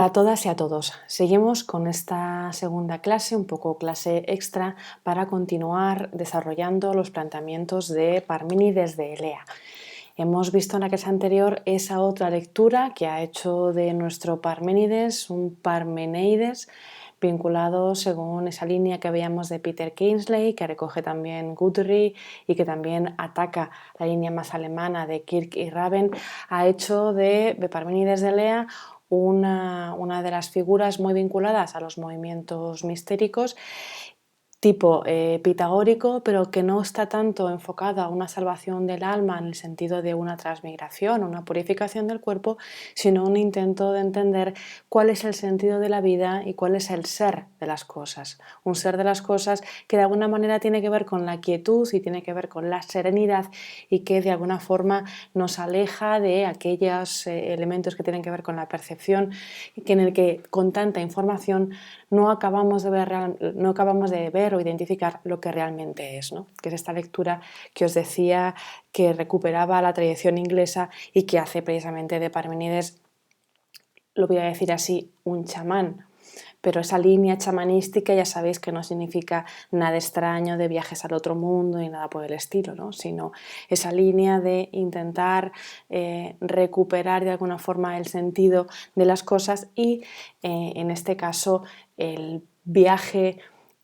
A todas y a todos, seguimos con esta segunda clase, un poco clase extra, para continuar desarrollando los planteamientos de Parménides de Elea. Hemos visto en la clase anterior esa otra lectura que ha hecho de nuestro Parménides un Parmeneides vinculado según esa línea que veíamos de Peter Kingsley, que recoge también Guthrie y que también ataca la línea más alemana de Kirk y Raven. Ha hecho de Parménides de Elea una de las figuras muy vinculadas a los movimientos mistéricos tipo pitagórico, pero que no está tanto enfocada a una salvación del alma en el sentido de una transmigración, una purificación del cuerpo, sino un intento de entender cuál es el sentido de la vida y cuál es el ser de las cosas. Un ser de las cosas que de alguna manera tiene que ver con la quietud y tiene que ver con la serenidad y que de alguna forma nos aleja de aquellos elementos que tienen que ver con la percepción y que en el que con tanta información no acabamos de ver o identificar lo que realmente es, ¿no? Que es esta lectura que os decía que recuperaba la tradición inglesa y que hace precisamente de Parménides, lo voy a decir así, un chamán. Pero esa línea chamanística ya sabéis que no significa nada extraño de viajes al otro mundo ni nada por el estilo, ¿no? Sino esa línea de intentar recuperar de alguna forma el sentido de las cosas y en este caso el viaje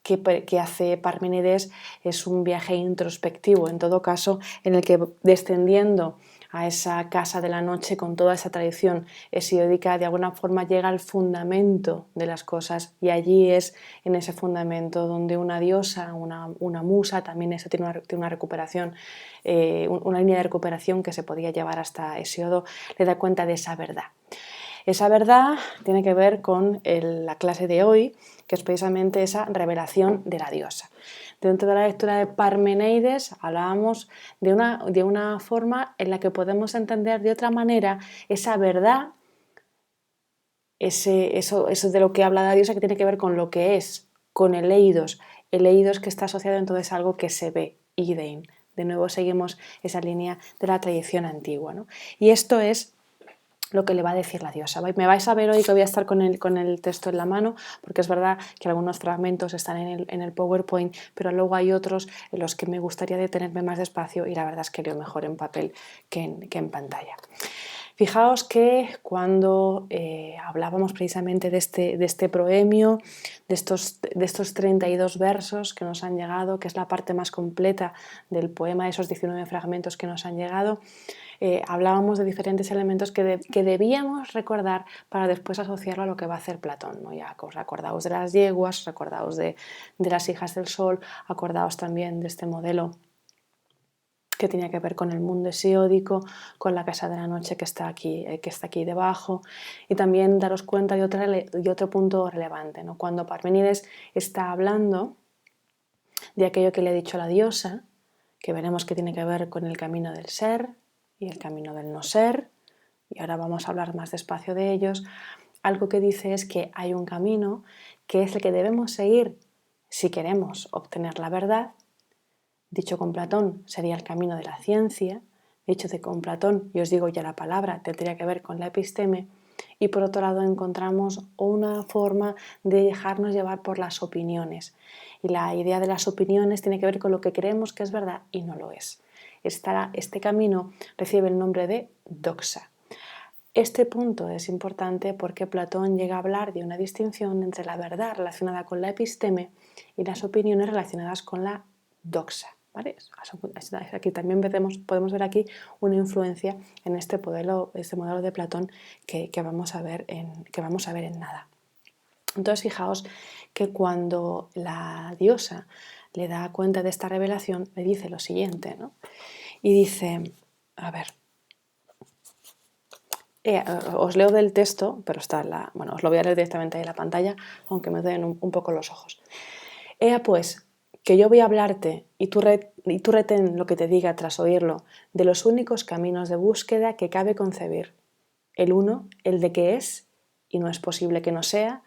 que hace Parménides es un viaje introspectivo, en todo caso, en el que descendiendo a esa casa de la noche con toda esa tradición hesiódica, de alguna forma llega al fundamento de las cosas y allí es en ese fundamento donde una diosa, una musa, también eso tiene una recuperación, una línea de recuperación que se podía llevar hasta Hesíodo, le da cuenta de esa verdad. Esa verdad tiene que ver con la clase de hoy, que es precisamente esa revelación de la diosa. Dentro de la lectura de Parmeneides hablábamos de una forma en la que podemos entender de otra manera esa verdad, eso de lo que habla la diosa que tiene que ver con lo que es, con el eidos que está asociado entonces a algo que se ve, idein. De nuevo seguimos esa línea de la tradición antigua, ¿no? Y esto es lo que le va a decir la diosa. Me vais a ver hoy que voy a estar con el texto en la mano, porque es verdad que algunos fragmentos están en el PowerPoint, pero luego hay otros en los que me gustaría detenerme más despacio y la verdad es que leo mejor en papel que en pantalla. Fijaos que cuando hablábamos precisamente de este proemio, de estos 32 versos que nos han llegado, que es la parte más completa del poema, de esos 19 fragmentos que nos han llegado, hablábamos de diferentes elementos que debíamos recordar para después asociarlo a lo que va a hacer Platón, ¿no? Ya os acordaos de las yeguas, recordaos de las hijas del sol, acordaos también de este modelo que tenía que ver con el mundo hesiódico, con la casa de la noche que está aquí debajo, y también daros cuenta de otro punto relevante, ¿no? Cuando Parménides está hablando de aquello que le ha dicho la diosa, que veremos que tiene que ver con el camino del ser y el camino del no ser, y ahora vamos a hablar más despacio de ellos, algo que dice es que hay un camino que es el que debemos seguir si queremos obtener la verdad. Dicho con Platón, sería el camino de la ciencia. Dicho con Platón, y os digo ya la palabra, tendría que ver con la episteme. Y por otro lado encontramos una forma de dejarnos llevar por las opiniones. Y la idea de las opiniones tiene que ver con lo que creemos que es verdad y no lo es. Este camino recibe el nombre de doxa. Este punto es importante porque Platón llega a hablar de una distinción entre la verdad relacionada con la episteme y las opiniones relacionadas con la doxa. ¿Vale? Aquí también podemos ver aquí una influencia en este modelo de Platón que vamos a ver en nada. Entonces fijaos que cuando la diosa le da cuenta de esta revelación, le dice lo siguiente, ¿no? Y dice, a ver, os leo del texto, pero os lo voy a leer directamente ahí en la pantalla, aunque me den un poco los ojos. Ea pues, que yo voy a hablarte y tú retén lo que te diga tras oírlo de los únicos caminos de búsqueda que cabe concebir. El uno, el de que es, y no es posible que no sea,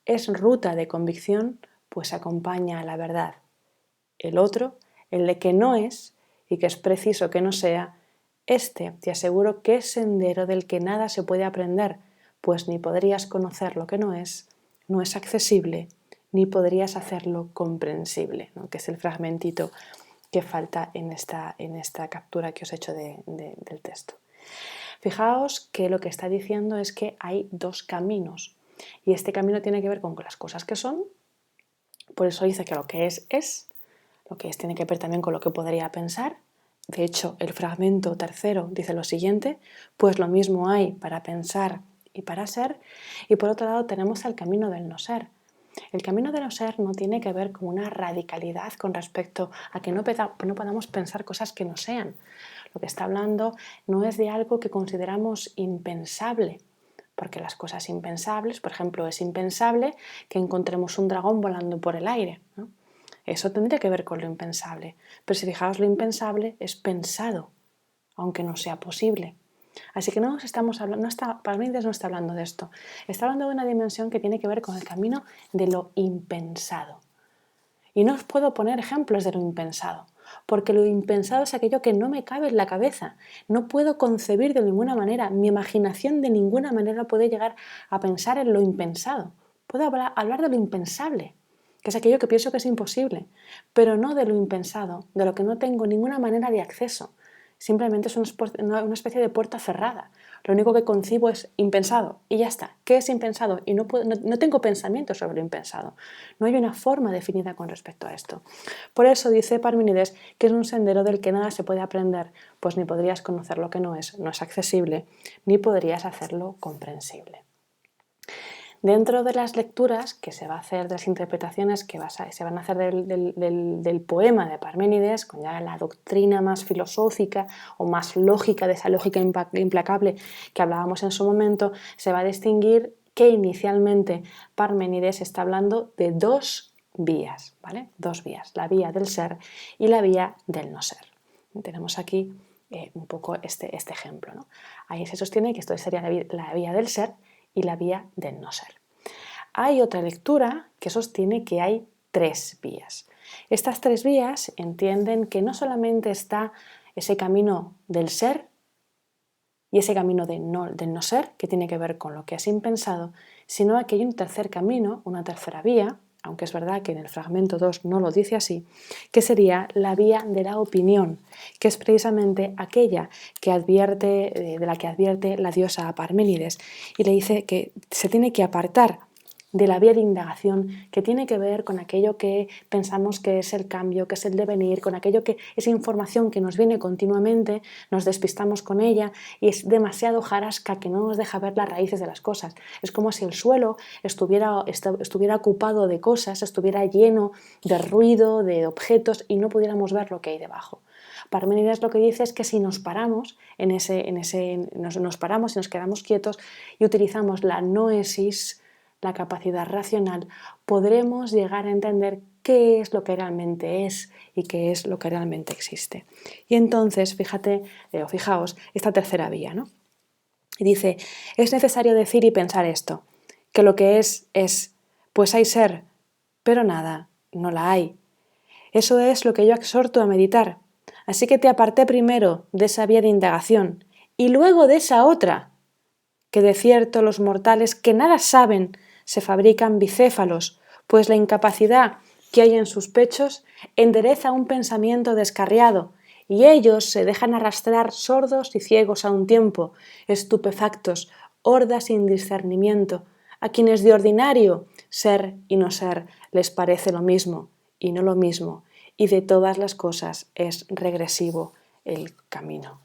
es ruta de convicción, pues acompaña a la verdad. El otro, el de que no es, y que es preciso que no sea, este te aseguro que es sendero del que nada se puede aprender, pues ni podrías conocer lo que no es accesible, ni podrías hacerlo comprensible, ¿no? Que es el fragmentito que falta en esta captura que os he hecho del texto. Fijaos que lo que está diciendo es que hay dos caminos y este camino tiene que ver con las cosas que son, por eso dice que lo que es, lo que es tiene que ver también con lo que podría pensar. De hecho, el fragmento tercero dice lo siguiente, pues lo mismo hay para pensar y para ser, y por otro lado tenemos el camino del no ser. El camino del no ser no tiene que ver con una radicalidad con respecto a que no podamos pensar cosas que no sean. Lo que está hablando no es de algo que consideramos impensable, porque las cosas impensables, por ejemplo, es impensable que encontremos un dragón volando por el aire, ¿no? Eso tendría que ver con lo impensable, pero si fijaos, lo impensable es pensado, aunque no sea posible. Así que no estamos hablando, Parménides no está hablando de esto, está hablando de una dimensión que tiene que ver con el camino de lo impensado. Y no os puedo poner ejemplos de lo impensado, porque lo impensado es aquello que no me cabe en la cabeza, no puedo concebir de ninguna manera, mi imaginación de ninguna manera puede llegar a pensar en lo impensado. Puedo hablar de lo impensable, que es aquello que pienso que es imposible, pero no de lo impensado, de lo que no tengo ninguna manera de acceso. Simplemente es una especie de puerta cerrada. Lo único que concibo es impensado y ya está. ¿Qué es impensado? Y no tengo pensamiento sobre lo impensado. No hay una forma definida con respecto a esto. Por eso dice Parménides que es un sendero del que nada se puede aprender, pues ni podrías conocer lo que no es accesible, ni podrías hacerlo comprensible. Dentro de las lecturas que se va a hacer, de las interpretaciones que se van a hacer del poema de Parménides, con ya la doctrina más filosófica o más lógica, de esa lógica implacable que hablábamos en su momento, se va a distinguir que inicialmente Parménides está hablando de dos vías, ¿vale? Dos vías, la vía del ser y la vía del no ser. Tenemos aquí un poco este ejemplo, ¿no? Ahí se sostiene que esto sería la vía del ser y la vía del no ser. Hay otra lectura que sostiene que hay tres vías. Estas tres vías entienden que no solamente está ese camino del ser y ese camino del no ser, que tiene que ver con lo que es impensado, sino que hay un tercer camino, una tercera vía, aunque es verdad que en el fragmento 2 no lo dice así, que sería la vía de la opinión, que es precisamente aquella de la que advierte la diosa a Parménides y le dice que se tiene que apartar de la vía de indagación, que tiene que ver con aquello que pensamos que es el cambio, que es el devenir, con aquello que es información que nos viene continuamente, nos despistamos con ella y es demasiado jarasca que no nos deja ver las raíces de las cosas. Es como si el suelo estuviera ocupado de cosas, estuviera lleno de ruido, de objetos y no pudiéramos ver lo que hay debajo. Parménides lo que dice es que si nos paramos nos paramos y nos quedamos quietos y utilizamos la noesis, la capacidad racional, podremos llegar a entender qué es lo que realmente es y qué es lo que realmente existe. Y entonces, fijaos, esta tercera vía, ¿no? Y dice, es necesario decir y pensar esto, que lo que es, pues hay ser, pero nada, no la hay. Eso es lo que yo exhorto a meditar. Así que te aparté primero de esa vía de indagación y luego de esa otra, que de cierto los mortales que nada saben se fabrican bicéfalos, pues la incapacidad que hay en sus pechos endereza un pensamiento descarriado, y ellos se dejan arrastrar sordos y ciegos a un tiempo, estupefactos, hordas sin discernimiento, a quienes de ordinario ser y no ser les parece lo mismo y no lo mismo, y de todas las cosas es regresivo el camino.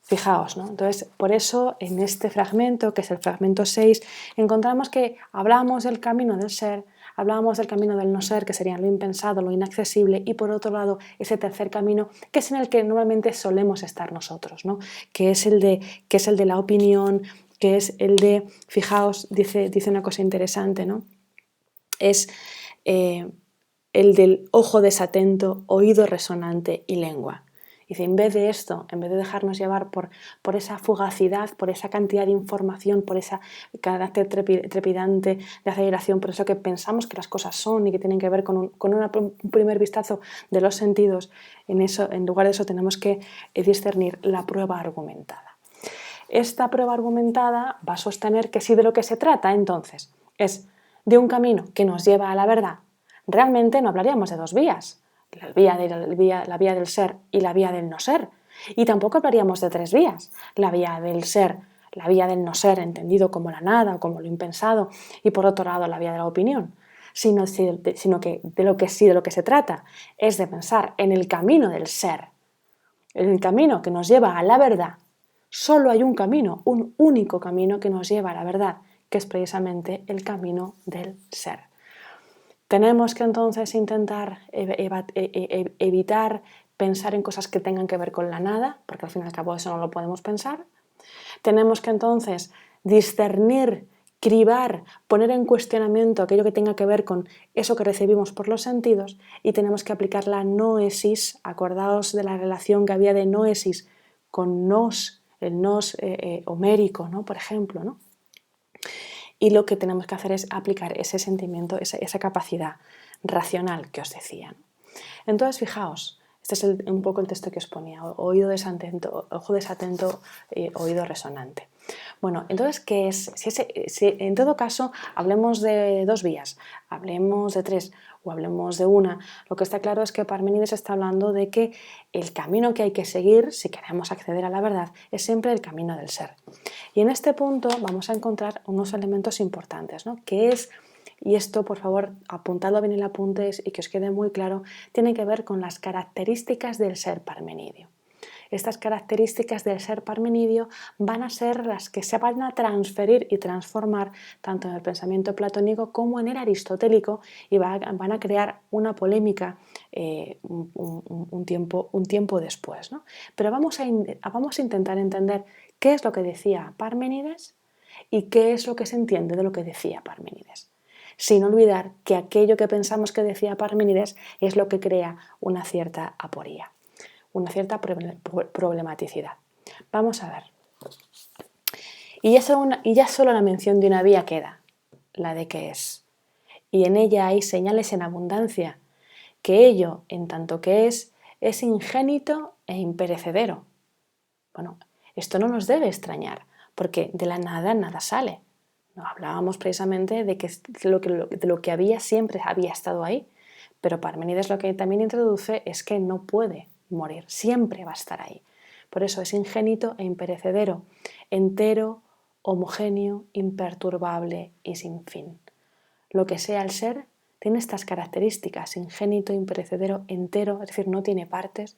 Fijaos, ¿no? Entonces, por eso en este fragmento, que es el fragmento 6, encontramos que hablamos del camino del ser, hablábamos del camino del no ser, que sería lo impensado, lo inaccesible, y por otro lado ese tercer camino, que es en el que normalmente solemos estar nosotros, ¿no? que es el de la opinión, que es el de, fijaos, dice una cosa interesante, ¿no? Es el del ojo desatento, oído resonante y lengua. Dice, en vez de esto, en vez de dejarnos llevar por esa fugacidad, por esa cantidad de información, por ese carácter trepidante de aceleración, por eso que pensamos que las cosas son y que tienen que ver con un primer vistazo de los sentidos, en lugar de eso tenemos que discernir la prueba argumentada. esta prueba argumentada va a sostener que si de lo que se trata entonces es de un camino que nos lleva a la verdad, realmente no hablaríamos de dos vías, la vía del ser y la vía del no ser. Y tampoco hablaríamos de tres vías, la vía del ser, la vía del no ser entendido como la nada o como lo impensado y por otro lado la vía de la opinión, sino que de lo que se trata es de pensar en el camino del ser, en el camino que nos lleva a la verdad. Solo hay un camino, un único camino que nos lleva a la verdad, que es precisamente el camino del ser. Tenemos que entonces intentar evitar pensar en cosas que tengan que ver con la nada, porque al fin y al cabo eso no lo podemos pensar. Tenemos que entonces discernir, cribar, poner en cuestionamiento aquello que tenga que ver con eso que recibimos por los sentidos y tenemos que aplicar la noesis. Acordaos de la relación que había de noesis con nos, el nos homérico, ¿no? Por ejemplo, ¿no? Y lo que tenemos que hacer es aplicar ese sentimiento, esa capacidad racional que os decía, ¿no? Entonces, fijaos, este es un poco el texto que os ponía, oído desatento, ojo desatento, oído resonante. Bueno, entonces, ¿qué es? Si en todo caso hablemos de dos vías, hablemos de tres o hablemos de una, lo que está claro es que Parménides está hablando de que el camino que hay que seguir si queremos acceder a la verdad es siempre el camino del ser. Y en este punto vamos a encontrar unos elementos importantes, ¿no? Que es, y esto por favor apuntadlo bien en el apunte y que os quede muy claro, tiene que ver con las características del ser parmenidio. Estas características del ser parmenidio van a ser las que se van a transferir y transformar tanto en el pensamiento platónico como en el aristotélico y van a crear una polémica un tiempo después, ¿no? Pero vamos a intentar entender qué es lo que decía Parménides y qué es lo que se entiende de lo que decía Parménides, sin olvidar que aquello que pensamos que decía Parménides es lo que crea una cierta aporía, una cierta problematicidad. Vamos a ver. Y ya solo la mención de una vía queda, la de que es. Y en ella hay señales en abundancia, que ello, en tanto que es ingénito e imperecedero. Bueno, esto no nos debe extrañar, porque de la nada nada sale. No, hablábamos precisamente de que de lo que había siempre había estado ahí, pero Parménides lo que también introduce es que no puede morir, siempre va a estar ahí. Por eso es ingénito e imperecedero, entero, homogéneo, imperturbable y sin fin. Lo que sea el ser tiene estas características, ingénito, imperecedero, entero, es decir, no tiene partes,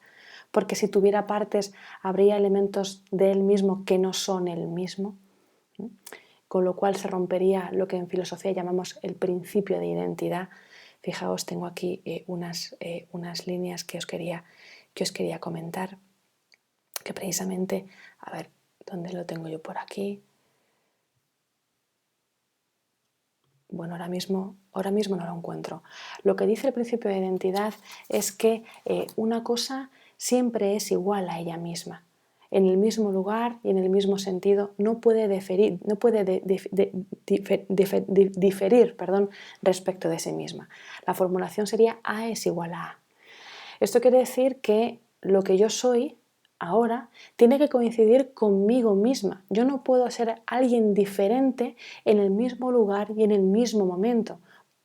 porque si tuviera partes habría elementos de él mismo que no son él mismo, con lo cual se rompería lo que en filosofía llamamos el principio de identidad. Fijaos, tengo aquí unas líneas que os quería comentar, que precisamente, a ver, ¿dónde lo tengo yo por aquí? Bueno, ahora mismo no lo encuentro. Lo que dice el principio de identidad es que una cosa siempre es igual a ella misma. En el mismo lugar y en el mismo sentido no puede diferir respecto de sí misma. La formulación sería A es igual a A. Esto quiere decir que lo que yo soy ahora tiene que coincidir conmigo misma. Yo no puedo ser alguien diferente en el mismo lugar y en el mismo momento.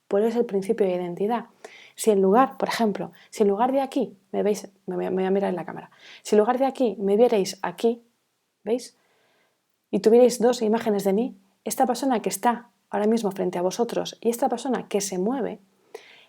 Por eso es el principio de identidad. Si en lugar, por ejemplo, si en lugar de aquí, me veis, me voy a mirar en la cámara, si en lugar de aquí me vierais aquí, ¿veis? Y tuvierais dos imágenes de mí, esta persona que está ahora mismo frente a vosotros y esta persona que se mueve,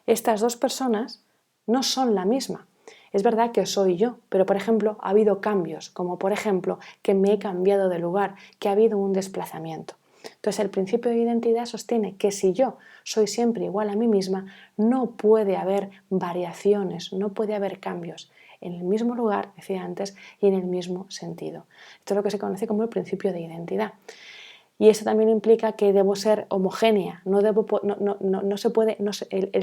estas dos personas no son la misma. Es verdad que soy yo, pero por ejemplo ha habido cambios, como por ejemplo que me he cambiado de lugar, que ha habido un desplazamiento. Entonces el principio de identidad sostiene que si yo soy siempre igual a mí misma, no puede haber variaciones, no puede haber cambios en el mismo lugar, decía antes, y en el mismo sentido. Esto es lo que se conoce como el principio de identidad. Y eso también implica que debo ser homogénea, el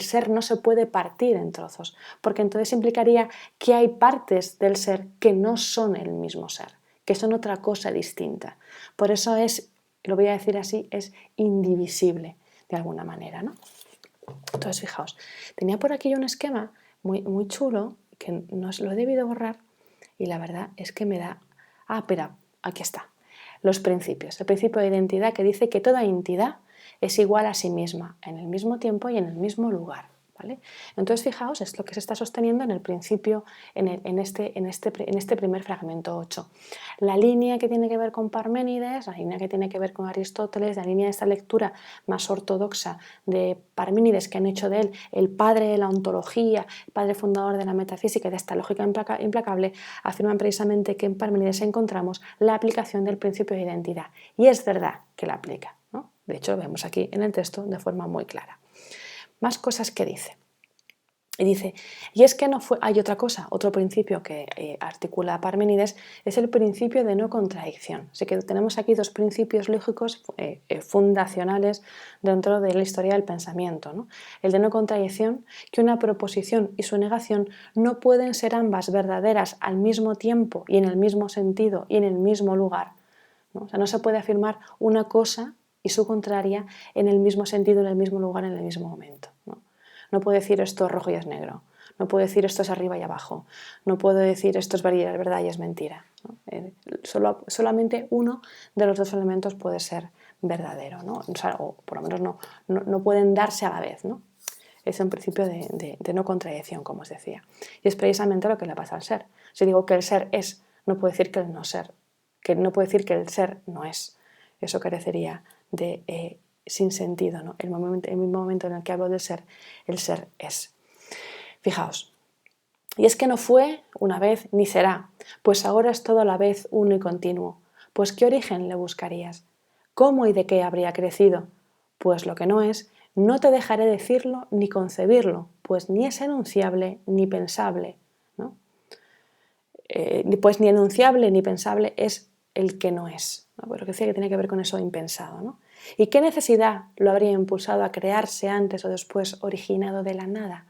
ser no se puede partir en trozos, porque entonces implicaría que hay partes del ser que no son el mismo ser, que son otra cosa distinta. Por eso es, lo voy a decir así, es indivisible de alguna manera, ¿no? Entonces, fijaos, tenía por aquí un esquema muy chulo que no lo he debido borrar y la verdad es que me da... Ah, espera, aquí está. los principios. El principio de identidad, que dice que toda entidad es igual a sí misma en el mismo tiempo y en el mismo lugar. ¿Vale? Entonces, fijaos, es lo que se está sosteniendo en el principio, en este primer fragmento 8. La línea que tiene que ver con Parménides, la línea que tiene que ver con Aristóteles, la línea de esta lectura más ortodoxa de Parménides, que han hecho de él el padre de la ontología, el padre fundador de la metafísica y de esta lógica implacable, afirman precisamente que en Parménides encontramos la aplicación del principio de identidad. Y es verdad que la aplica, ¿no? De hecho, lo vemos aquí en el texto de forma muy clara. Más cosas que dice. Y dice, y es que no fue, hay otra cosa, otro principio que articula Parménides, es el principio de no contradicción. Así que tenemos aquí dos principios lógicos fundacionales dentro de la historia del pensamiento, ¿no? El de no contradicción, que una proposición y su negación no pueden ser ambas verdaderas al mismo tiempo y en el mismo sentido y en el mismo lugar, ¿no? O sea, no se puede afirmar una cosa y su contraria en el mismo sentido, en el mismo lugar, en el mismo momento, ¿no? No puedo decir esto es rojo y es negro, no puedo decir esto es arriba y abajo, no puedo decir esto es verdad y es mentira, ¿no? Solamente uno de los dos elementos puede ser verdadero, ¿no? O por lo menos no pueden darse a la vez, ¿no? Es un principio de no contradicción, como os decía. Y es precisamente lo que le pasa al ser. Si digo que el ser es, no puedo decir que el no ser, que no puedo decir que el ser no es. Eso carecería de sin sentido, ¿no? El mismo momento en el que hablo del ser, el ser es. Fijaos, y es que no fue una vez ni será, pues ahora es todo a la vez uno y continuo. Pues ¿qué origen le buscarías? ¿Cómo y de qué habría crecido? Pues lo que no es, no te dejaré decirlo ni concebirlo, pues ni es enunciable ni pensable, ¿no? Pues ni enunciable ni pensable es el que no es, ¿no? Pues lo que decía que tiene que ver con eso impensado, ¿no? ¿Y qué necesidad lo habría impulsado a crearse antes o después originado de la nada?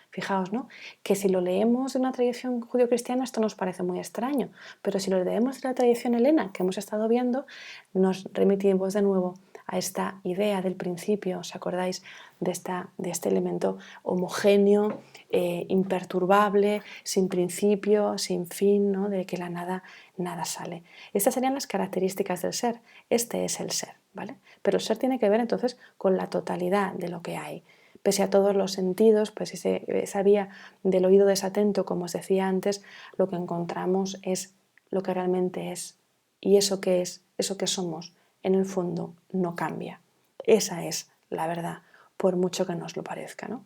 Fijaos, ¿no? Que si lo leemos de una tradición judio-cristiana esto nos parece muy extraño, pero si lo leemos de la tradición helena que hemos estado viendo, nos remitimos de nuevo a esta idea del principio, ¿os acordáis de este elemento homogéneo, imperturbable, sin principio, sin fin, ¿no? De que la nada sale? Estas serían las características del ser. Este es el ser, ¿vale? Pero el ser tiene que ver entonces con la totalidad de lo que hay. Pese a todos los sentidos, pues esa vía del oído desatento, como os decía antes, lo que encontramos es lo que realmente es. Y eso que es, eso que somos, en el fondo no cambia. Esa es la verdad, por mucho que nos lo parezca, ¿no?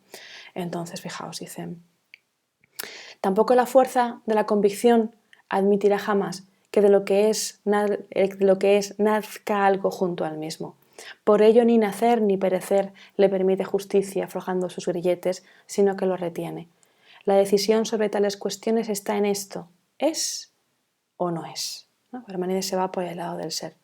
Entonces, fijaos, dice, tampoco la fuerza de la convicción admitirá jamás que de lo que es nazca algo junto al mismo. Por ello ni nacer ni perecer le permite justicia aflojando sus grilletes, sino que lo retiene. La decisión sobre tales cuestiones está en esto, ¿es o no es? ¿No? Parménides se va por el lado del ser.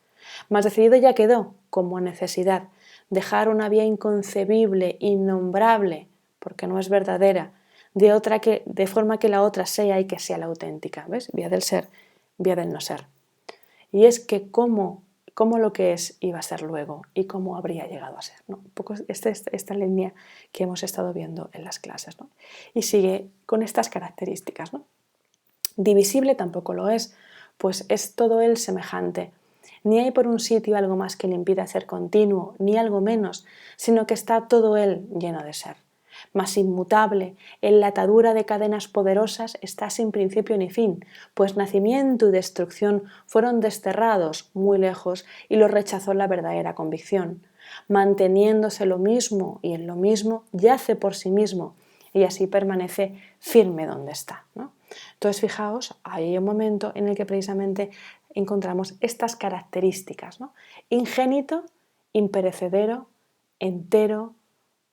Mas decidido ya quedó, como necesidad, dejar una vía inconcebible, innombrable, porque no es verdadera, de forma que la otra sea y que sea la auténtica. ¿Ves? Vía del ser, vía del no ser. Y es que cómo lo que es iba a ser luego y cómo habría llegado a ser, ¿no? Un poco esta línea que hemos estado viendo en las clases, ¿no? Y sigue con estas características, ¿no? Divisible tampoco lo es, pues es todo él semejante. Ni hay por un sitio algo más que le impida ser continuo, ni algo menos, sino que está todo él lleno de ser. Mas inmutable, en la atadura de cadenas poderosas está sin principio ni fin, pues nacimiento y destrucción fueron desterrados muy lejos y lo rechazó la verdadera convicción. Manteniéndose lo mismo y en lo mismo, yace por sí mismo y así permanece firme donde está, ¿no? Entonces, fijaos, hay un momento en el que precisamente encontramos estas características, ¿no? Ingénito, imperecedero, entero,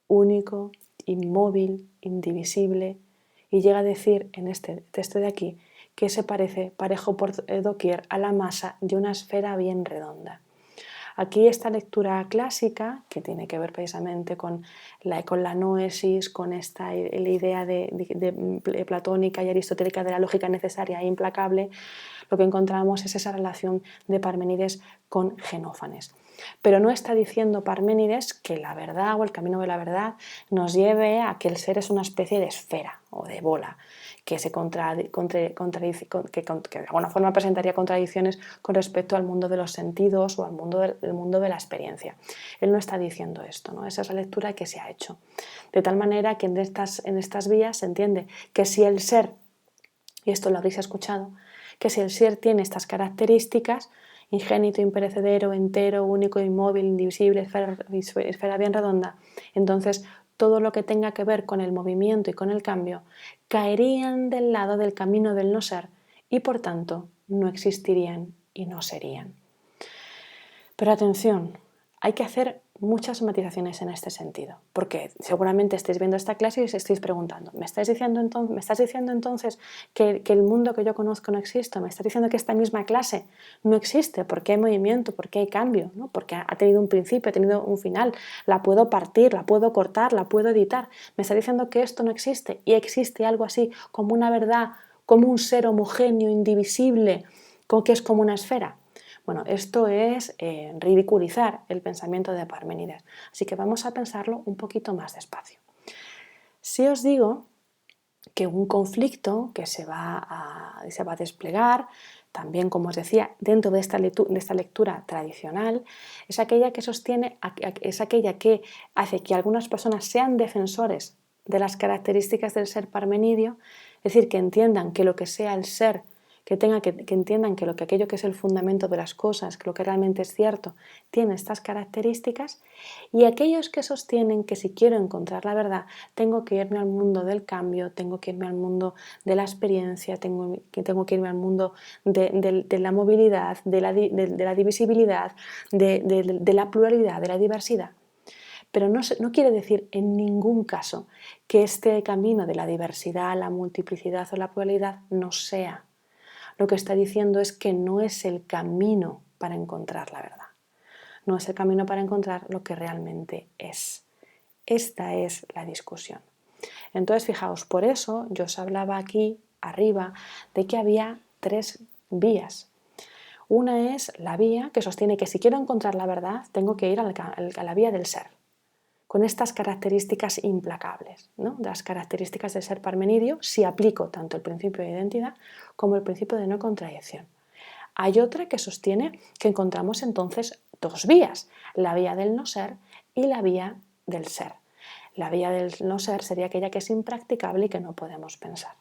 único, inmóvil, indivisible, y llega a decir en este texto de aquí que se parece parejo por doquier a la masa de una esfera bien redonda. Aquí esta lectura clásica, que tiene que ver precisamente con la noesis, con la idea de platónica y aristotélica de la lógica necesaria e implacable, lo que encontramos es esa relación de Parménides con Genófanes. Pero no está diciendo Parménides que la verdad o el camino de la verdad nos lleve a que el ser es una especie de esfera o de bola, que que de alguna forma presentaría contradicciones con respecto al mundo de los sentidos o al mundo de la experiencia. Él no está diciendo esto, ¿no? Esa es la lectura que se ha hecho. De tal manera que en estas vías se entiende que si el ser, y esto lo habréis escuchado, que si el ser tiene estas características, ingénito, imperecedero, entero, único, inmóvil, indivisible, esfera bien redonda, entonces todo lo que tenga que ver con el movimiento y con el cambio caerían del lado del camino del no ser y por tanto no existirían y no serían. Pero atención, hay que hacer muchas matizaciones en este sentido, porque seguramente estáis viendo esta clase y os estáis preguntando, ¿me estás diciendo entonces que el mundo que yo conozco no existe? ¿Me estás diciendo que esta misma clase no existe? ¿Porque hay movimiento? ¿Porque hay cambio? ¿No? Porque ha tenido un principio, ha tenido un final, la puedo partir, la puedo cortar, la puedo editar. ¿Me estás diciendo que esto no existe? Y existe algo así como una verdad, como un ser homogéneo, indivisible, que es como una esfera. Bueno, esto es ridiculizar el pensamiento de Parménides, así que vamos a pensarlo un poquito más despacio. Si os digo que un conflicto que se va a desplegar, también como os decía, dentro de esta lectura tradicional, es aquella que sostiene, es aquella que hace que algunas personas sean defensores de las características del ser parmenidio, es decir, que entiendan que lo que sea el ser, que entiendan que aquello que es el fundamento de las cosas, que lo que realmente es cierto, tiene estas características, y aquellos que sostienen que si quiero encontrar la verdad, tengo que irme al mundo del cambio, tengo que irme al mundo de la experiencia, tengo que irme al mundo de la movilidad, de la divisibilidad, de la pluralidad, de la diversidad. Pero no quiere decir en ningún caso que este camino de la diversidad, la multiplicidad o la pluralidad no sea. Lo que está diciendo es que no es el camino para encontrar la verdad. No es el camino para encontrar lo que realmente es. Esta es la discusión. Entonces, fijaos, por eso yo os hablaba aquí arriba de que había tres vías. Una es la vía que sostiene que si quiero encontrar la verdad, tengo que ir a la vía del ser, con estas características implacables, ¿no? Las características del ser parmenidio, si aplico tanto el principio de identidad como el principio de no contradicción. Hay otra que sostiene que encontramos entonces dos vías, la vía del no ser y la vía del ser. La vía del no ser sería aquella que es impracticable y que no podemos pensar.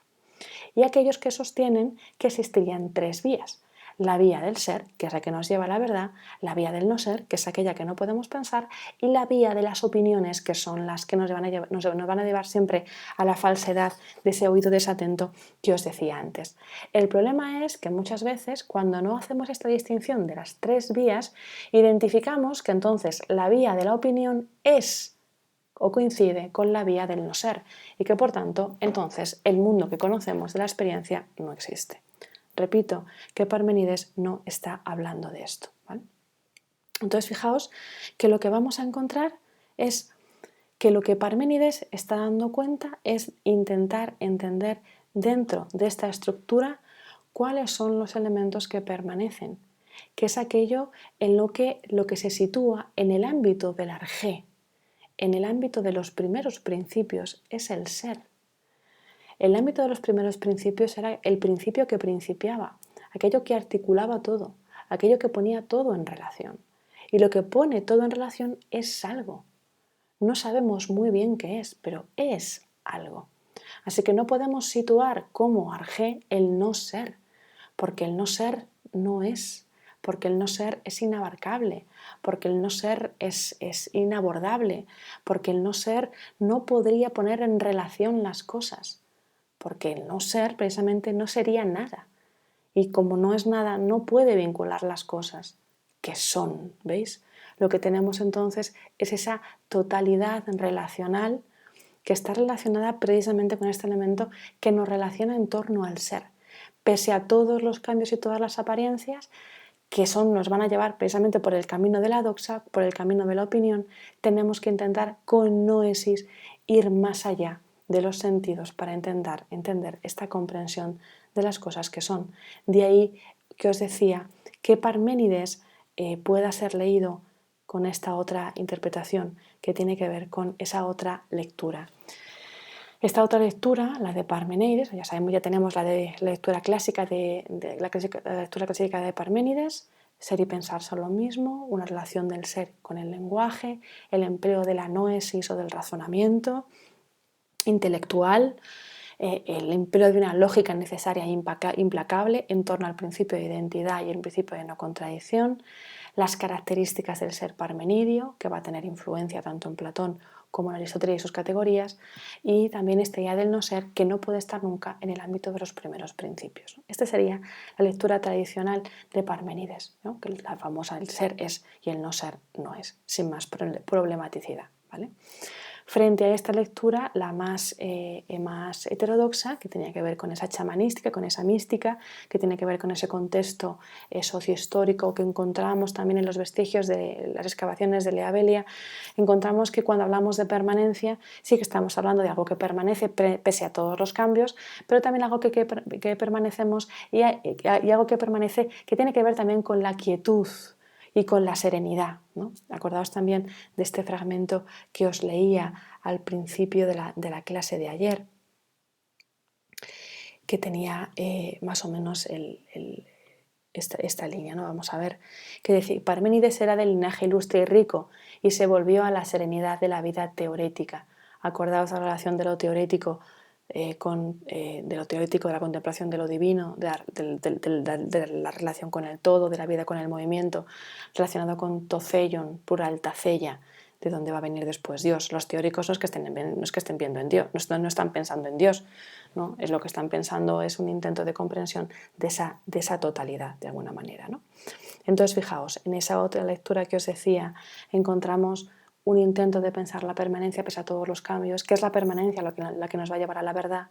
Y aquellos que sostienen que existirían tres vías, la vía del ser, que es la que nos lleva a la verdad, la vía del no ser, que es aquella que no podemos pensar, y la vía de las opiniones, que son las que nos van a llevar siempre a la falsedad de ese oído desatento que os decía antes. El problema es que muchas veces, cuando no hacemos esta distinción de las tres vías, identificamos que entonces la vía de la opinión es o coincide con la vía del no ser y que por tanto entonces el mundo que conocemos de la experiencia no existe. Repito que Parménides no está hablando de esto, ¿vale? Entonces fijaos que lo que vamos a encontrar es que lo que Parménides está dando cuenta es intentar entender dentro de esta estructura cuáles son los elementos que permanecen, que es aquello en lo que se sitúa en el ámbito del arjé, en el ámbito de los primeros principios, es el ser. El ámbito de los primeros principios era el principio que principiaba, aquello que articulaba todo, aquello que ponía todo en relación. Y lo que pone todo en relación es algo. No sabemos muy bien qué es, pero es algo. Así que no podemos situar como arjé el no ser, porque el no ser no es, porque el no ser es inabarcable, porque el no ser es inabordable, porque el no ser no podría poner en relación las cosas, porque el no ser precisamente no sería nada. Y como no es nada, no puede vincular las cosas que son, ¿veis? Lo que tenemos entonces es esa totalidad relacional que está relacionada precisamente con este elemento que nos relaciona en torno al ser. Pese a todos los cambios y todas las apariencias que nos van a llevar precisamente por el camino de la doxa, por el camino de la opinión, tenemos que intentar con noesis ir más allá de los sentidos para entender esta comprensión de las cosas que son. De ahí que os decía que Parménides pueda ser leído con esta otra interpretación que tiene que ver con esa otra lectura. Esta otra lectura, la de Parménides, ya sabemos, ya tenemos la de la lectura clásica la lectura clásica de Parménides, ser y pensar son lo mismo, una relación del ser con el lenguaje, el empleo de la noesis o del razonamiento intelectual, el empleo de una lógica necesaria e implacable en torno al principio de identidad y el principio de no contradicción, las características del ser parmenidio, que va a tener influencia tanto en Platón como en Aristóteles y sus categorías, y también esta idea del no ser que no puede estar nunca en el ámbito de los primeros principios. Esta sería la lectura tradicional de Parménides, ¿no? Que la famosa el ser es y el no ser no es, sin más problematicidad, ¿vale? Frente a esta lectura, la más heterodoxa, que tenía que ver con esa chamanística, con esa mística, que tiene que ver con ese contexto sociohistórico que encontramos también en los vestigios de las excavaciones de Leabelia, encontramos que cuando hablamos de permanencia sí que estamos hablando de algo que permanece pese a todos los cambios, pero también algo que permanecemos y algo que permanece que tiene que ver también con la quietud y con la serenidad, ¿no? Acordaos también de este fragmento que os leía al principio de la clase de ayer, que tenía más o menos esta línea, ¿no? Vamos a ver, que decía, Parménides era del linaje ilustre y rico y se volvió a la serenidad de la vida teorética. Acordaos la relación de lo teorético de lo teorético, de la contemplación de lo divino, de la relación con el todo, de la vida con el movimiento, relacionado con toceion, plural taceia, de dónde va a venir después Dios. Los teóricos no es que estén viendo en Dios, no están pensando en Dios, ¿no? Es lo que están pensando, es un intento de comprensión de esa totalidad, de alguna manera, ¿no? Entonces, fijaos, en esa otra lectura que os decía, encontramos un intento de pensar la permanencia pese a todos los cambios, que es la permanencia la que nos va a llevar a la verdad,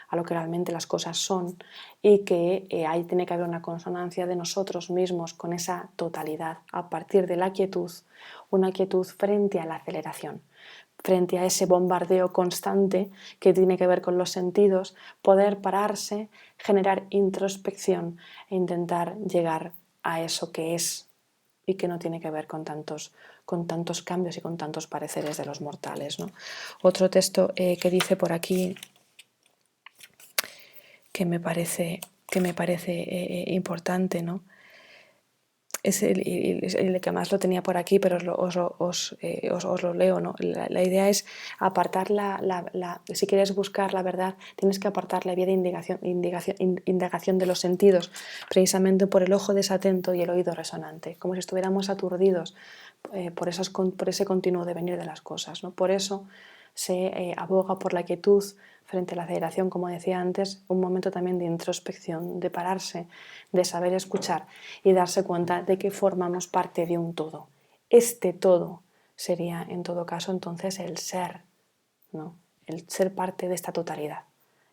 a lo que realmente las cosas son, y que ahí tiene que haber una consonancia de nosotros mismos con esa totalidad, a partir de la quietud, una quietud frente a la aceleración, frente a ese bombardeo constante que tiene que ver con los sentidos, poder pararse, generar introspección e intentar llegar a eso que es y que no tiene que ver con tantos cambios y con tantos pareceres de los mortales, ¿no? Otro texto que dice por aquí que me parece importante, ¿no? Es el que más lo tenía por aquí, pero os lo leo, ¿no? La idea es apartar si quieres buscar la verdad, tienes que apartar la vía de indagación de los sentidos, precisamente por el ojo desatento y el oído resonante, como si estuviéramos aturdidos por ese continuo devenir de las cosas, ¿no? Por eso se aboga por la quietud frente a la aceleración, como decía antes, un momento también de introspección, de pararse, de saber escuchar y darse cuenta de que formamos parte de un todo. Este todo sería, en todo caso, entonces el ser, ¿no? El ser parte de esta totalidad.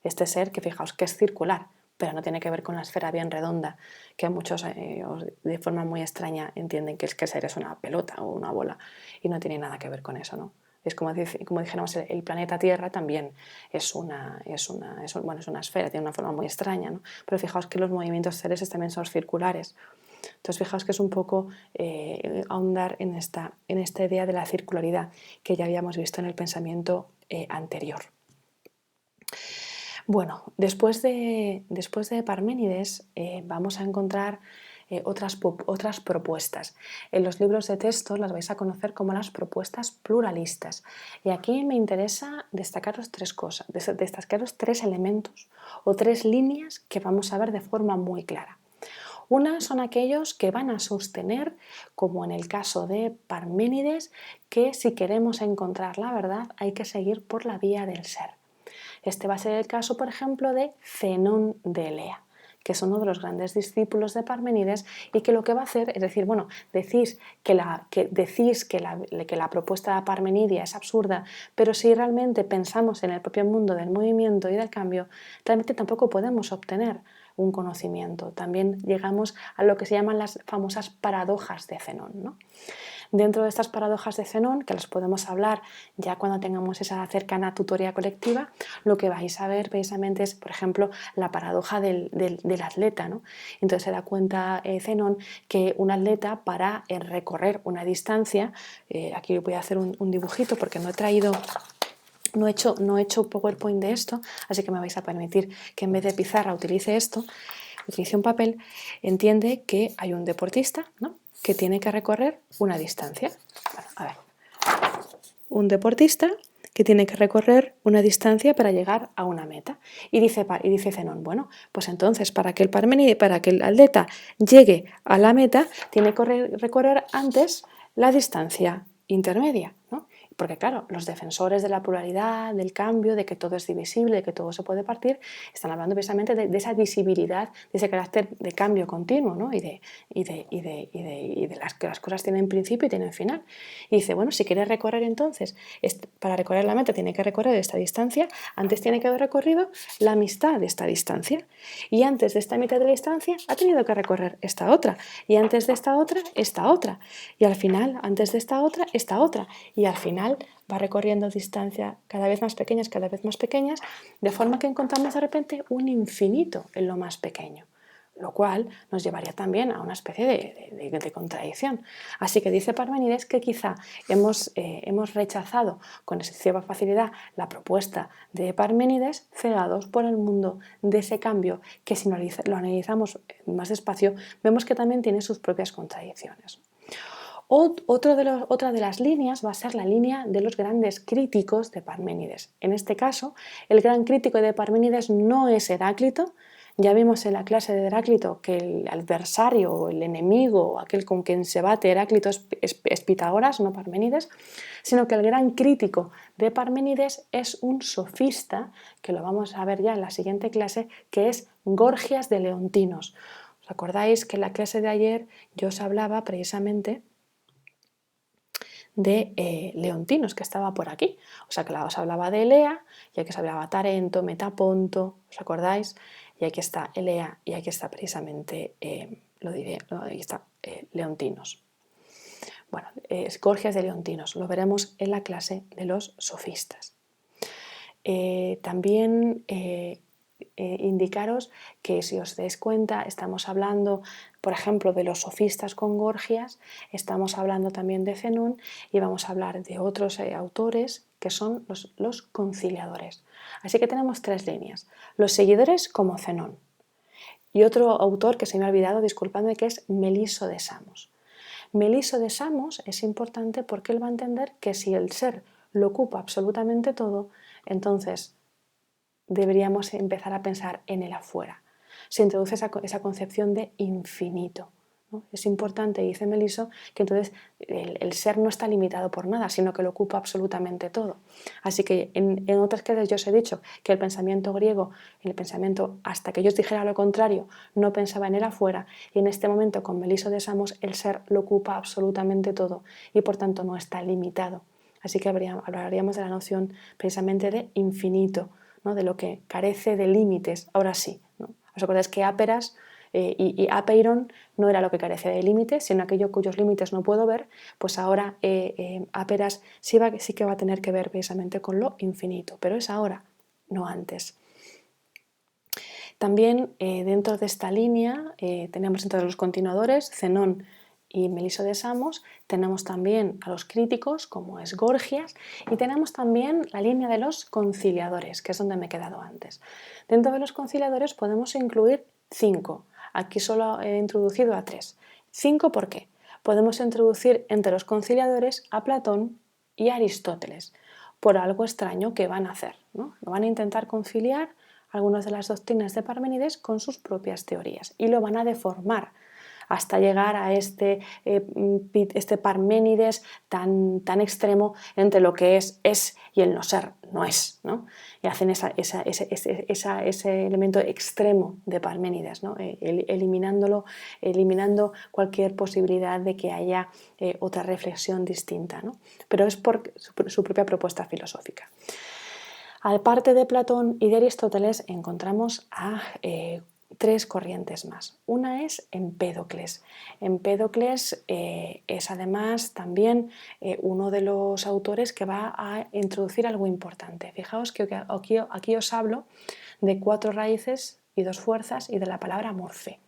Este ser que fijaos que es circular, pero no tiene que ver con la esfera bien redonda, que muchos de forma muy extraña entienden que el ser es una pelota o una bola y no tiene nada que ver con eso, ¿no? Es como dijéramos, el planeta Tierra también es una esfera, tiene una forma muy extraña, ¿no? Pero fijaos que los movimientos celestes también son circulares. Entonces fijaos que es un poco ahondar en esta idea de la circularidad que ya habíamos visto en el pensamiento anterior. Bueno, después de Parménides vamos a encontrar otras propuestas. En los libros de texto las vais a conocer como las propuestas pluralistas. Y aquí me interesa destacaros tres cosas, destacaros tres elementos o tres líneas que vamos a ver de forma muy clara. Una son aquellos que van a sostener, como en el caso de Parménides, que si queremos encontrar la verdad hay que seguir por la vía del ser. Este va a ser el caso, por ejemplo, de Zenón de Elea, que es uno de los grandes discípulos de Parménides y que lo que va a hacer es decir, bueno, decís que la propuesta parmenidia es absurda, pero si realmente pensamos en el propio mundo del movimiento y del cambio, realmente tampoco podemos obtener un conocimiento. También llegamos a lo que se llaman las famosas paradojas de Zenón, ¿no? Dentro de estas paradojas de Zenón, que las podemos hablar ya cuando tengamos esa cercana tutoría colectiva, lo que vais a ver precisamente es, por ejemplo, la paradoja del atleta, ¿no? Entonces se da cuenta Zenón que un atleta para recorrer una distancia, aquí voy a hacer un dibujito porque no he hecho PowerPoint de esto, así que me vais a permitir que en vez de pizarra utilice un papel. Entiende que hay un deportista, ¿no?, que tiene que recorrer una distancia. Bueno, a ver, un deportista que tiene que recorrer una distancia para llegar a una meta. Y dice Zenón, bueno, pues entonces para que el atleta llegue a la meta, tiene que recorrer antes la distancia intermedia, ¿no? Porque claro, los defensores de la pluralidad, del cambio, de que todo es divisible, de que todo se puede partir, están hablando precisamente de esa visibilidad, de ese carácter de cambio continuo, ¿no? y de que las cosas tienen principio y tienen final. Y dice, bueno, si quiere recorrer entonces, para recorrer la meta tiene que recorrer esta distancia, antes tiene que haber recorrido la mitad de esta distancia. Y antes de esta mitad de la distancia ha tenido que recorrer esta otra. Y antes de esta otra, esta otra. Y al final, antes de esta otra, esta otra. Y al final va recorriendo distancias cada vez más pequeñas, de forma que encontramos de repente un infinito en lo más pequeño, lo cual nos llevaría también a una especie de contradicción. Así que dice Parménides que quizá hemos rechazado con excesiva facilidad la propuesta de Parménides, cegados por el mundo de ese cambio, que si lo analizamos más despacio, vemos que también tiene sus propias contradicciones. Otra de las líneas va a ser la línea de los grandes críticos de Parménides. En este caso, el gran crítico de Parménides no es Heráclito. Ya vimos en la clase de Heráclito que el adversario o el enemigo, aquel con quien se bate Heráclito, es Pitágoras, no Parménides, sino que el gran crítico de Parménides es un sofista, que lo vamos a ver ya en la siguiente clase, que es Gorgias de Leontinos. ¿Os acordáis que en la clase de ayer yo os hablaba precisamente de Leontinos, que estaba por aquí? O sea, que os hablaba de Elea, y aquí os hablaba Tarento, Metaponto, ¿os acordáis? Y aquí está Elea y aquí está precisamente, aquí está Leontinos. Bueno, Gorgias de Leontinos, lo veremos en la clase de los sofistas. También indicaros que, si os dais cuenta, estamos hablando, por ejemplo, de los sofistas con Gorgias, estamos hablando también de Zenón y vamos a hablar de otros autores que son los conciliadores. Así que tenemos tres líneas: los seguidores como Zenón, y otro autor que se me ha olvidado, disculpadme, que es Meliso de Samos. Meliso de Samos es importante porque él va a entender que si el ser lo ocupa absolutamente todo, entonces deberíamos empezar a pensar en el afuera. Se introduce esa concepción de infinito, ¿no? Es importante, dice Meliso, que entonces el ser no está limitado por nada, sino que lo ocupa absolutamente todo. Así que en otras clases yo os he dicho que el pensamiento griego, el pensamiento, hasta que yo os dijera lo contrario, no pensaba en el afuera, y en este momento con Meliso de Samos el ser lo ocupa absolutamente todo y por tanto no está limitado. Así que hablaríamos de la noción precisamente de infinito, ¿no?, de lo que carece de límites. Ahora sí, ¿no? ¿Os acordáis que áperas y apeiron no era lo que carece de límites, sino aquello cuyos límites no puedo ver? Pues ahora áperas sí que va a tener que ver precisamente con lo infinito, pero es ahora, no antes. También dentro de esta línea tenemos entre los continuadores Zenón y Meliso de Samos, tenemos también a los críticos como es Gorgias, y tenemos también la línea de los conciliadores, que es donde me he quedado antes. Dentro de los conciliadores podemos incluir 5, aquí solo he introducido a 3. 5, ¿por qué? Podemos introducir entre los conciliadores a Platón y a Aristóteles, por algo extraño que van a hacer, ¿no? Van a intentar conciliar algunas de las doctrinas de Parménides con sus propias teorías y lo van a deformar hasta llegar a este Parménides tan extremo entre lo que es y el no ser no es, ¿no? Y hacen ese elemento extremo de Parménides, ¿no? Eliminando cualquier posibilidad de que haya otra reflexión distinta, ¿no? Pero es por su propia propuesta filosófica. Aparte de Platón y de Aristóteles, encontramos a tres corrientes más. Una es Empédocles. Empédocles es además también uno de los autores que va a introducir algo importante. Fijaos que aquí os hablo de 4 raíces y 2 fuerzas y de la palabra morfé.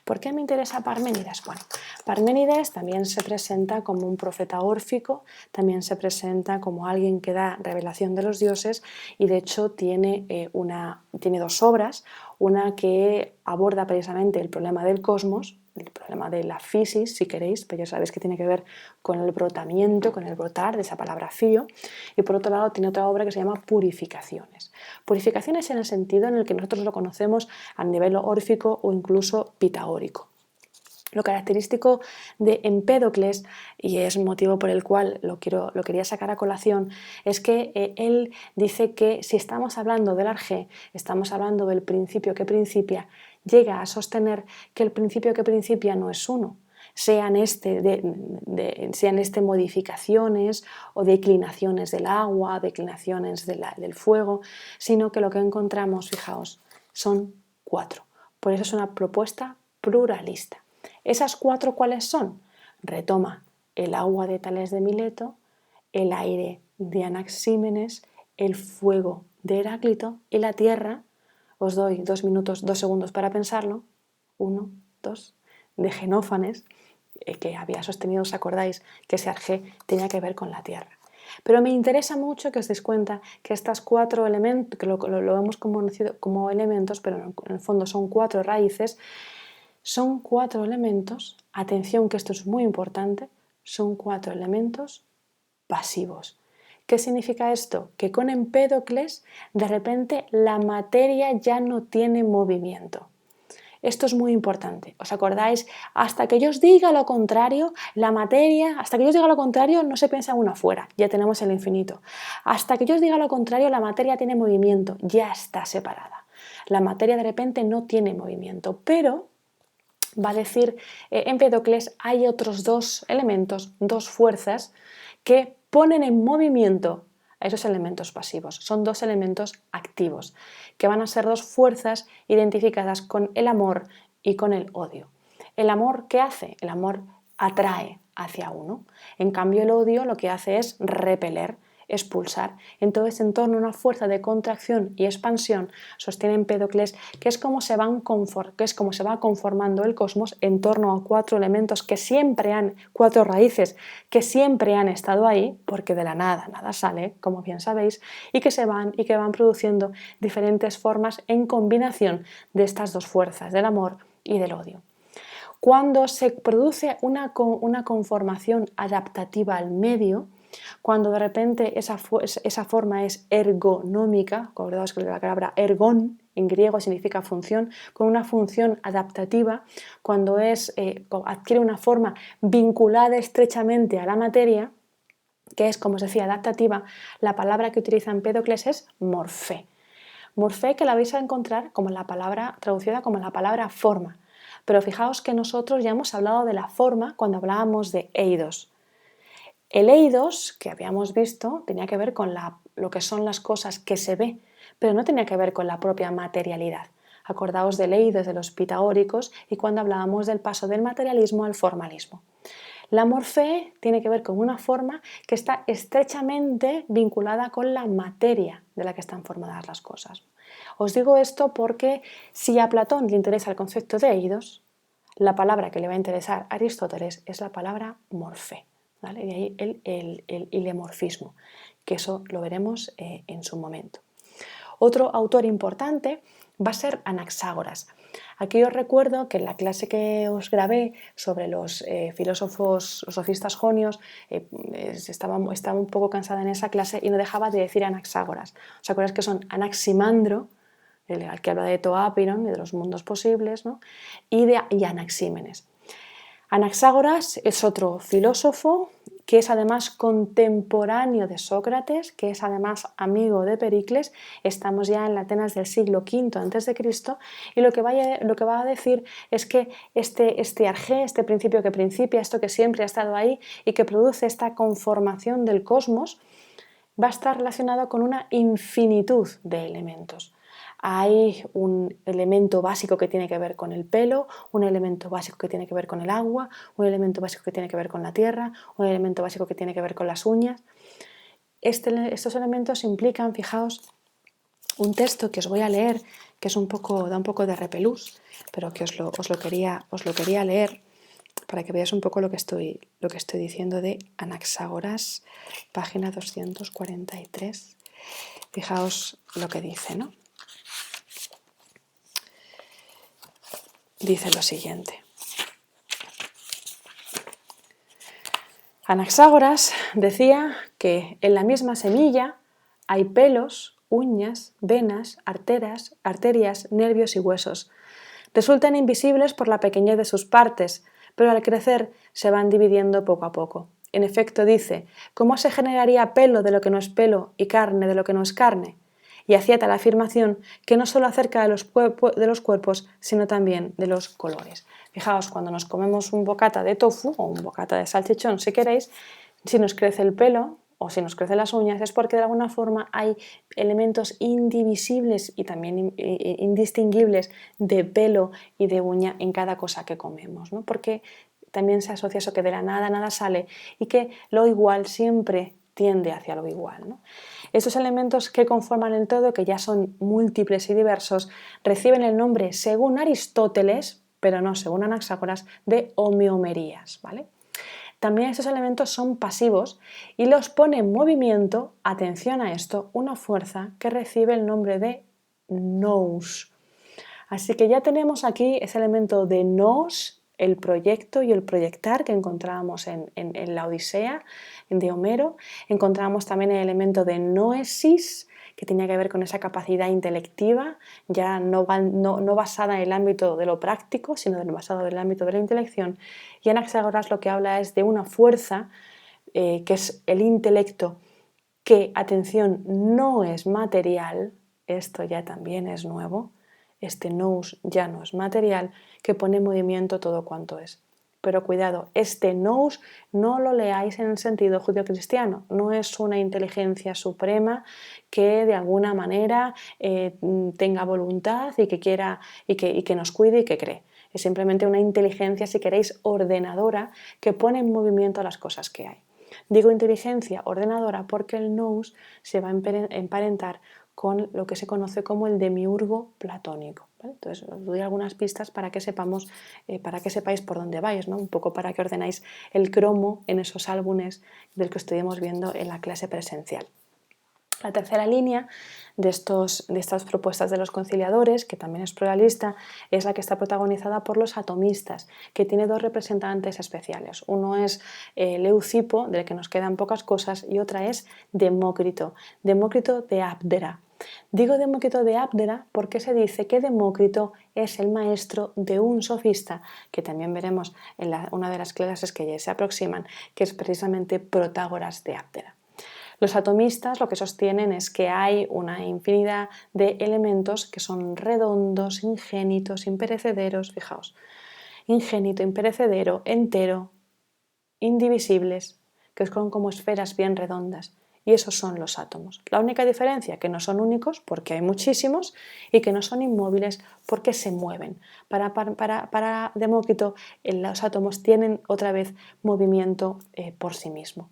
¿Por qué me interesa Parménides? Bueno, Parménides también se presenta como un profeta órfico, también se presenta como alguien que da revelación de los dioses y de hecho tiene 2 obras, una que aborda precisamente el problema del cosmos, el problema de la fisis, si queréis, pero ya sabéis que tiene que ver con el brotamiento, con el brotar, de esa palabra fío, y por otro lado tiene otra obra que se llama Purificaciones. Purificaciones en el sentido en el que nosotros lo conocemos a nivel órfico o incluso pitagórico. Lo característico de Empédocles, y es motivo por el cual lo quería sacar a colación, es que él dice que si estamos hablando del arjé, estamos hablando del principio que principia, llega a sostener que el principio que principia no es uno, sean modificaciones o declinaciones del agua, declinaciones del fuego, sino que lo que encontramos, fijaos, son 4. Por eso es una propuesta pluralista. ¿Esas 4 cuáles son? Retoma el agua de Tales de Mileto, el aire de Anaxímenes, el fuego de Heráclito y la tierra, os doy 2 segundos para pensarlo, 1, 2, de Genófanes, que había sostenido, os acordáis, que ese arjé tenía que ver con la tierra. Pero me interesa mucho que os deis cuenta que estas 4 elementos, que lo hemos conocido como elementos, pero en el fondo son 4 raíces, son 4 elementos, atención que esto es muy importante, son 4 elementos pasivos. ¿Qué significa esto? Que con Empédocles de repente la materia ya no tiene movimiento. Esto es muy importante. ¿Os acordáis? Hasta que yo os diga lo contrario, la materia, hasta que yo os diga lo contrario, no se piensa en una fuera, ya tenemos el infinito. Hasta que yo os diga lo contrario, la materia tiene movimiento, ya está separada. La materia de repente no tiene movimiento, pero va a decir Empédocles, hay otros 2 elementos, 2 fuerzas que ponen en movimiento a esos elementos pasivos. Son 2 elementos activos, que van a ser 2 fuerzas identificadas con el amor y con el odio. ¿El amor qué hace? El amor atrae hacia uno. En cambio, el odio lo que hace es repeler, expulsar. Entonces, en torno a una fuerza de contracción y expansión, sostiene Empédocles que es como se va conformando el cosmos en torno a 4 elementos que siempre 4 raíces que siempre han estado ahí, porque de la nada sale, como bien sabéis, y que van produciendo diferentes formas en combinación de estas 2 fuerzas, del amor y del odio. Cuando se produce una conformación adaptativa al medio, cuando de repente esa forma es ergonómica, acordaos que la palabra ergon en griego significa función, con una función adaptativa, cuando adquiere una forma vinculada estrechamente a la materia, que es, como os decía, adaptativa, la palabra que utiliza Empédocles es morfé. Morfé, que la vais a encontrar como la palabra traducida como la palabra forma. Pero fijaos que nosotros ya hemos hablado de la forma cuando hablábamos de eidos. El eidos, que habíamos visto, tenía que ver con lo que son las cosas que se ve, pero no tenía que ver con la propia materialidad. Acordaos del eidos de los pitagóricos y cuando hablábamos del paso del materialismo al formalismo. La morfé tiene que ver con una forma que está estrechamente vinculada con la materia de la que están formadas las cosas. Os digo esto porque si a Platón le interesa el concepto de eidos, la palabra que le va a interesar a Aristóteles es la palabra morfé. ¿Vale? De ahí el ilemorfismo, que eso lo veremos en su momento. Otro autor importante va a ser Anaxágoras. Aquí os recuerdo que en la clase que os grabé sobre los filósofos, los sofistas jonios, estaba un poco cansada en esa clase y no dejaba de decir Anaxágoras. ¿Os acordáis que son Anaximandro, el que habla de Toápiron y de los mundos posibles, ¿no? y Anaxímenes? Anaxágoras es otro filósofo que es además contemporáneo de Sócrates, que es además amigo de Pericles. Estamos ya en la Atenas del siglo V a.C. y lo que va a decir es que este arjé, este principio que principia, esto que siempre ha estado ahí y que produce esta conformación del cosmos, va a estar relacionado con una infinitud de elementos. hay un elemento básico que tiene que ver con el pelo, un elemento básico que tiene que ver con el agua, un elemento básico que tiene que ver con la tierra, un elemento básico que tiene que ver con las uñas. Estos elementos implican, fijaos, un texto que os voy a leer, que es da un poco de repelús, pero que os lo quería leer para que veáis un poco lo que estoy diciendo de Anaxágoras, página 243. Fijaos lo que dice, ¿no? Dice lo siguiente. Anaxágoras decía que en la misma semilla hay pelos, uñas, venas, arterias, nervios y huesos. Resultan invisibles por la pequeñez de sus partes, pero al crecer se van dividiendo poco a poco. En efecto, dice, ¿cómo se generaría pelo de lo que no es pelo y carne de lo que no es carne? Y hacía tal afirmación que no solo acerca de los cuerpos, sino también de los colores. Fijaos, cuando nos comemos un bocata de tofu o un bocata de salchichón, si queréis, si nos crece el pelo o si nos crecen las uñas, es porque de alguna forma hay elementos indivisibles y también indistinguibles de pelo y de uña en cada cosa que comemos, ¿no? Porque también se asocia eso que de la nada sale y que lo igual siempre tiende hacia lo igual, ¿no? Estos elementos que conforman el todo, que ya son múltiples y diversos, reciben el nombre, según Aristóteles, pero no según Anaxágoras, de homeomerías, ¿vale? También estos elementos son pasivos y los pone en movimiento, atención a esto, una fuerza que recibe el nombre de nous. Así que ya tenemos aquí ese elemento de nous, el proyecto y el proyectar que encontrábamos en la Odisea de Homero. Encontramos también el elemento de noesis, que tenía que ver con esa capacidad intelectiva, ya no basada en el ámbito de lo práctico, sino basada en el ámbito de la intelección. Y Anaxágoras lo que habla es de una fuerza, que es el intelecto, que, atención, no es material, esto ya también es nuevo, este nous ya no es material, que pone en movimiento todo cuanto es. Pero cuidado, este nous no lo leáis en el sentido judio-cristiano, no es una inteligencia suprema que de alguna manera tenga voluntad y que quiera y que nos cuide y que cree. Es simplemente una inteligencia, si queréis, ordenadora que pone en movimiento las cosas que hay. Digo inteligencia ordenadora porque el nous se va a emparentar con lo que se conoce como el demiurgo platónico, ¿vale? Entonces os doy algunas pistas para que sepáis por dónde vais, ¿no? Un poco para que ordenáis el cromo en esos álbumes del que estuvimos viendo en la clase presencial. La tercera línea de estas propuestas de los conciliadores, que también es pluralista, es la que está protagonizada por los atomistas, que tiene dos representantes especiales. Uno es Leucipo, del que nos quedan pocas cosas, y otra es Demócrito de Abdera. Digo Demócrito de Abdera porque se dice que Demócrito es el maestro de un sofista, que también veremos en una de las clases que ya se aproximan, que es precisamente Protágoras de Abdera. Los atomistas lo que sostienen es que hay una infinidad de elementos que son redondos, ingénitos, imperecederos, fijaos, ingénito, imperecedero, entero, indivisibles, que son como esferas bien redondas. Y esos son los átomos. La única diferencia, que no son únicos porque hay muchísimos y que no son inmóviles porque se mueven. Para Demócrito, los átomos tienen otra vez movimiento por sí mismo.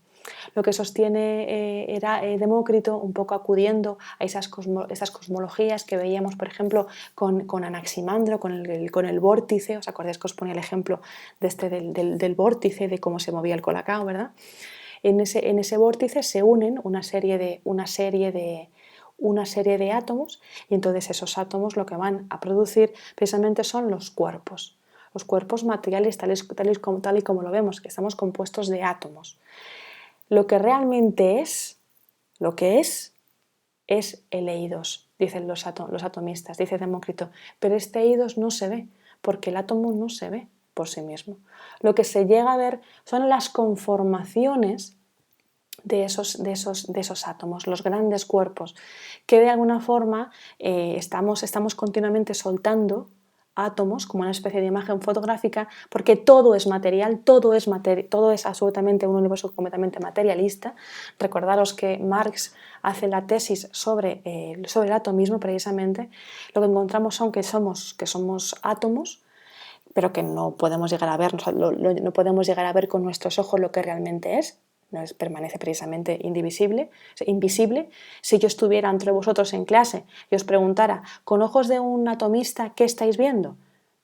Lo que sostiene era Demócrito, un poco acudiendo a esas cosmologías que veíamos, por ejemplo, con Anaximandro, con el vórtice. ¿Os acordáis que os ponía el ejemplo del vórtice, de cómo se movía el colacao, ¿verdad? En ese vórtice se unen una serie de átomos, y entonces esos átomos lo que van a producir precisamente son los cuerpos materiales tal y como lo vemos, que estamos compuestos de átomos. Lo que realmente es el eidos, dicen los atomistas, dice Demócrito, pero este eidos no se ve, porque el átomo no se ve por sí mismo. Lo que se llega a ver son las conformaciones de esos átomos, los grandes cuerpos, que de alguna forma estamos continuamente soltando átomos como una especie de imagen fotográfica, porque todo es material, todo es absolutamente un universo completamente materialista. Recordaros que Marx hace la tesis sobre el atomismo precisamente. Lo que encontramos son que somos átomos, pero que no podemos llegar a ver, no podemos llegar a ver con nuestros ojos lo que realmente es. Permanece precisamente invisible. Si yo estuviera entre vosotros en clase y os preguntara con ojos de un atomista ¿qué estáis viendo?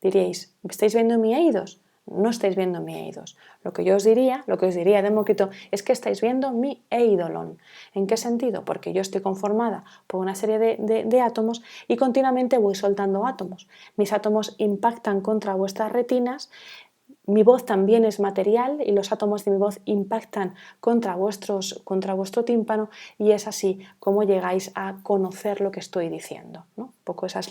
Diríais, ¿estáis viendo mi eidos? No estáis viendo mi eidos. Lo que os diría Demócrito, es que estáis viendo mi eidolon. ¿En qué sentido? Porque yo estoy conformada por una serie de átomos y continuamente voy soltando átomos. Mis átomos impactan contra vuestras retinas. Mi voz también es material y los átomos de mi voz impactan contra vuestro tímpano, y es así como llegáis a conocer lo que estoy diciendo, ¿no? Un poco esa es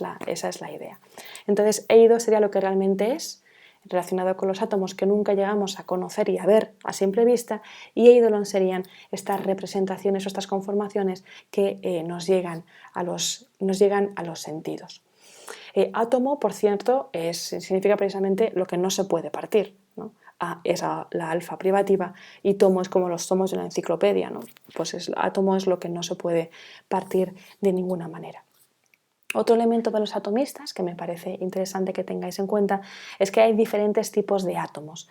la idea. Entonces, eido sería lo que realmente es, relacionado con los átomos que nunca llegamos a conocer y a ver a simple vista, y eidolon serían estas representaciones o estas conformaciones que nos llegan a los sentidos. Átomo, por cierto, significa precisamente lo que no se puede partir, ¿no? A es la alfa privativa y tomo es como los tomos de la enciclopedia, ¿no? Pues átomo es lo que no se puede partir de ninguna manera. Otro elemento de los atomistas que me parece interesante que tengáis en cuenta es que hay diferentes tipos de átomos.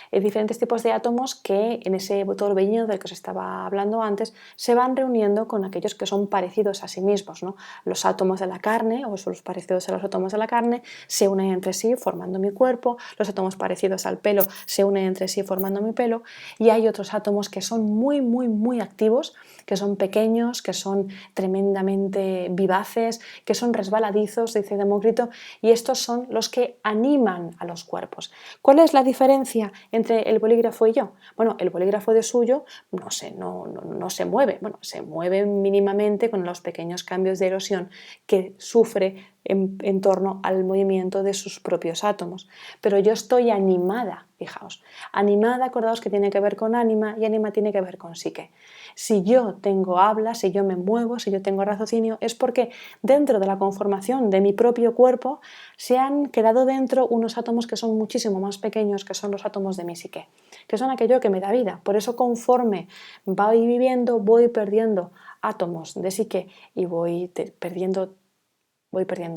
Hay diferentes tipos de átomos que en ese torbellino del que os estaba hablando antes se van reuniendo con aquellos que son parecidos a sí mismos, ¿no? Los átomos de la carne, o los parecidos a los átomos de la carne, se unen entre sí formando mi cuerpo. Los átomos parecidos al pelo se unen entre sí formando mi pelo. Y hay otros átomos que son muy, muy, muy activos, que son pequeños, que son tremendamente vivaces, que son resbaladizos, dice Demócrito, y estos son los que animan a los cuerpos. ¿Cuál es la diferencia entre el bolígrafo y yo? Bueno, el bolígrafo de suyo no se mueve, bueno, se mueve mínimamente con los pequeños cambios de erosión que sufre en torno al movimiento de sus propios átomos. Pero yo estoy animada, fijaos. Animada, acordaos que tiene que ver con ánima, y ánima tiene que ver con psique. Si yo tengo habla, si yo me muevo, si yo tengo raciocinio, es porque dentro de la conformación de mi propio cuerpo se han quedado dentro unos átomos que son muchísimo más pequeños, que son los átomos de mi psique, que son aquello que me da vida. Por eso, conforme voy viviendo, voy perdiendo átomos de psique y voy perdiendo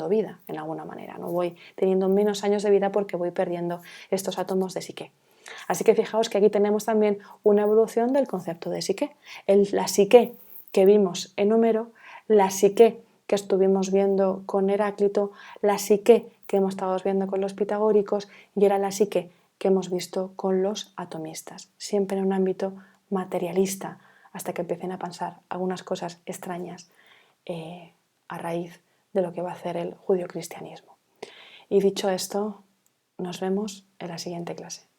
vida en alguna manera, ¿no? Voy teniendo menos años de vida porque voy perdiendo estos átomos de psique. Así que fijaos que aquí tenemos también una evolución del concepto de psique. La psique que vimos en Homero, la psique que estuvimos viendo con Heráclito, la psique que hemos estado viendo con los pitagóricos, y era la psique que hemos visto con los atomistas, siempre en un ámbito materialista, hasta que empiecen a pasar algunas cosas extrañas a raíz de lo que va a hacer el judio-cristianismo. Y dicho esto, nos vemos en la siguiente clase.